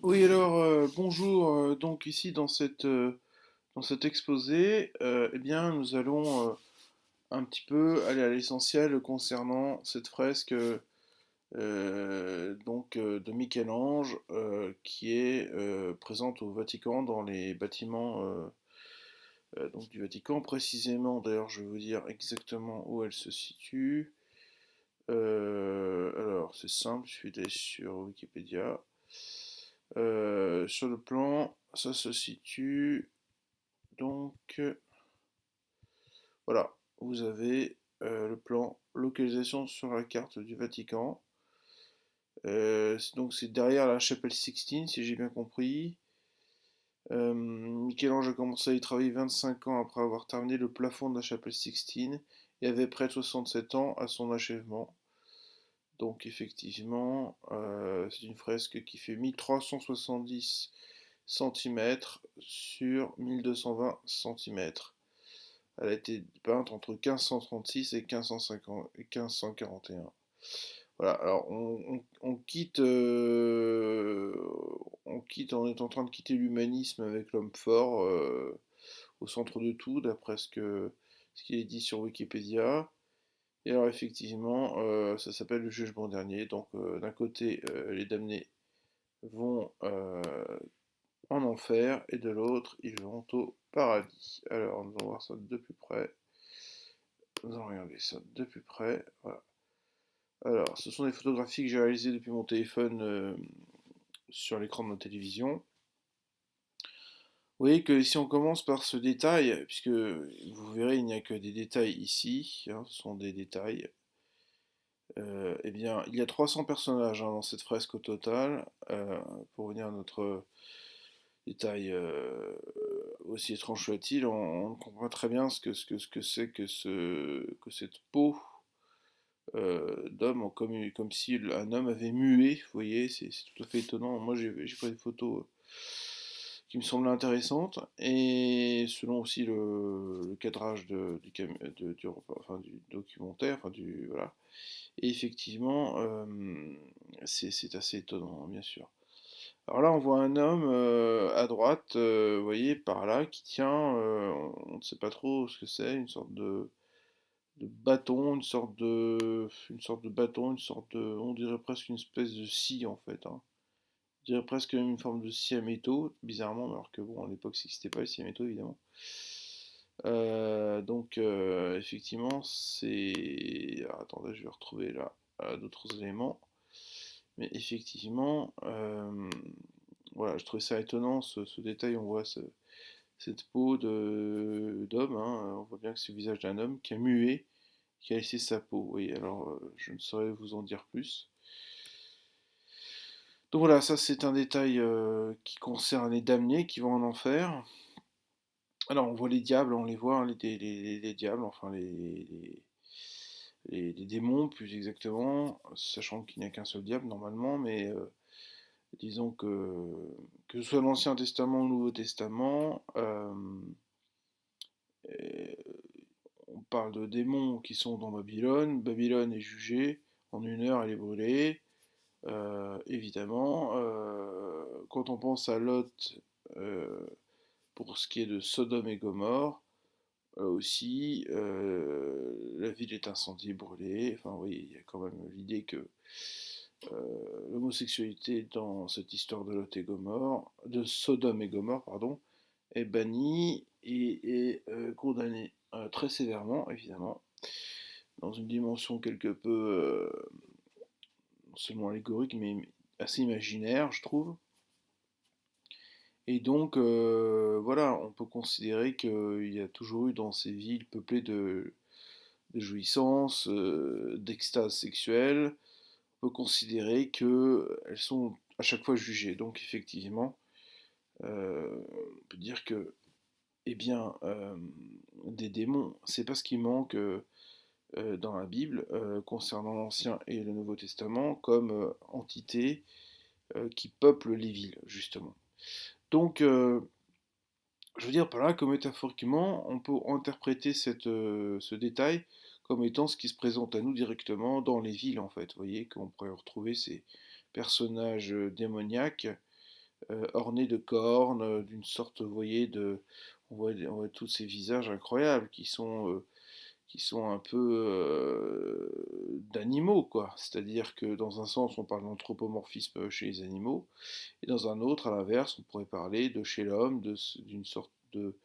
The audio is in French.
Oui, alors bonjour. Donc ici dans cet exposé, eh bien nous allons un petit peu aller à l'essentiel concernant cette fresque de Michel-Ange qui est présente au Vatican dans les bâtiments donc du Vatican. Précisément, d'ailleurs, je vais vous dire exactement où elle se situe. Alors c'est simple, je suis allé sur Wikipédia. Sur le plan, ça se situe donc, voilà, vous avez le plan localisation sur la carte du Vatican. Donc c'est derrière la chapelle Sixtine, si j'ai bien compris. Michel-Ange a commencé à y travailler 25 ans après avoir terminé le plafond de la chapelle Sixtine et avait près de 67 ans à son achèvement. Donc effectivement, c'est une fresque qui fait 1370 centimètres sur 1220 centimètres. Elle a été peinte entre 1536 et 1550 et 1541. Voilà, alors on est en train de quitter l'humanisme avec l'homme fort au centre de tout, d'après ce qu'il est dit sur Wikipédia. Et alors effectivement, ça s'appelle le jugement dernier. Donc d'un côté, les damnés vont en enfer et de l'autre, ils vont au paradis. Alors nous allons voir ça de plus près. Nous allons regarder ça de plus près. Voilà. Alors, ce sont des photographies que j'ai réalisées depuis mon téléphone sur l'écran de ma télévision. Vous voyez que si on commence par ce détail, puisque vous verrez, il n'y a que des détails ici, hein, ce sont des détails. Eh bien, il y a 300 personnages hein, dans cette fresque au total. Pour venir à notre détail aussi étrange soit-il, on comprend très bien ce que c'est que cette peau d'homme, comme si un homme avait mué. Vous voyez, c'est tout à fait étonnant. Moi, j'ai pris des photos qui me semblaient intéressantes, et selon aussi le cadrage enfin, du documentaire, enfin, voilà. Et effectivement, c'est assez étonnant, hein, bien sûr. Alors là, on voit un homme à droite, vous voyez, par là, qui tient, on ne sait pas trop ce que c'est, une sorte de bâton, une sorte de bâton, on dirait presque une espèce de scie en fait, hein. Je dirais presque même une forme de scie à métaux, bizarrement, alors que bon, à l'époque, ça n'existait pas le scie à métaux évidemment. Effectivement, c'est. Alors, attendez, je vais retrouver là d'autres éléments. Mais effectivement, voilà, je trouvais ça étonnant ce détail. On voit cette peau d'homme, hein, on voit bien que c'est le visage d'un homme qui a mué, qui a laissé sa peau. Oui, alors je ne saurais vous en dire plus. Donc voilà, ça c'est un détail qui concerne les damnés qui vont en enfer. Alors on voit les diables, on les voit, hein, les diables, enfin les démons plus exactement, sachant qu'il n'y a qu'un seul diable normalement, mais disons que ce soit l'Ancien Testament ou le Nouveau Testament, euh, on parle de démons qui sont dans Babylone. Babylone est jugée, en une heure elle est brûlée. Évidemment, quand on pense à Lot, euh, pour ce qui est de Sodome et Gomorre, aussi, la ville est incendiée, brûlée. Enfin, oui, il y a quand même l'idée que l'homosexualité dans cette histoire de Lot et Gomorre, de Sodome et Gomorre, pardon, est bannie et est condamnée très sévèrement, évidemment, dans une dimension quelque peu non seulement allégorique, mais assez imaginaire, je trouve. Et donc, voilà, on peut considérer qu'il y a toujours eu dans ces villes peuplées de jouissance, d'extase sexuelle, on peut considérer qu'elles sont à chaque fois jugées. Donc, effectivement, on peut dire que, eh bien, des démons, c'est pas ce qui manque dans la Bible concernant l'Ancien et le Nouveau Testament comme entité qui peuple les villes, justement. Donc, je veux dire par là que métaphoriquement, on peut interpréter ce détail comme étant ce qui se présente à nous directement dans les villes, en fait. Vous voyez qu'on pourrait retrouver ces personnages démoniaques ornés de cornes, d'une sorte, vous voyez, on voit tous ces visages incroyables qui sont un peu d'animaux, quoi. C'est-à-dire que dans un sens, on parle d'anthropomorphisme chez les animaux, et dans un autre, à l'inverse, on pourrait parler de chez l'homme, d'une sorte de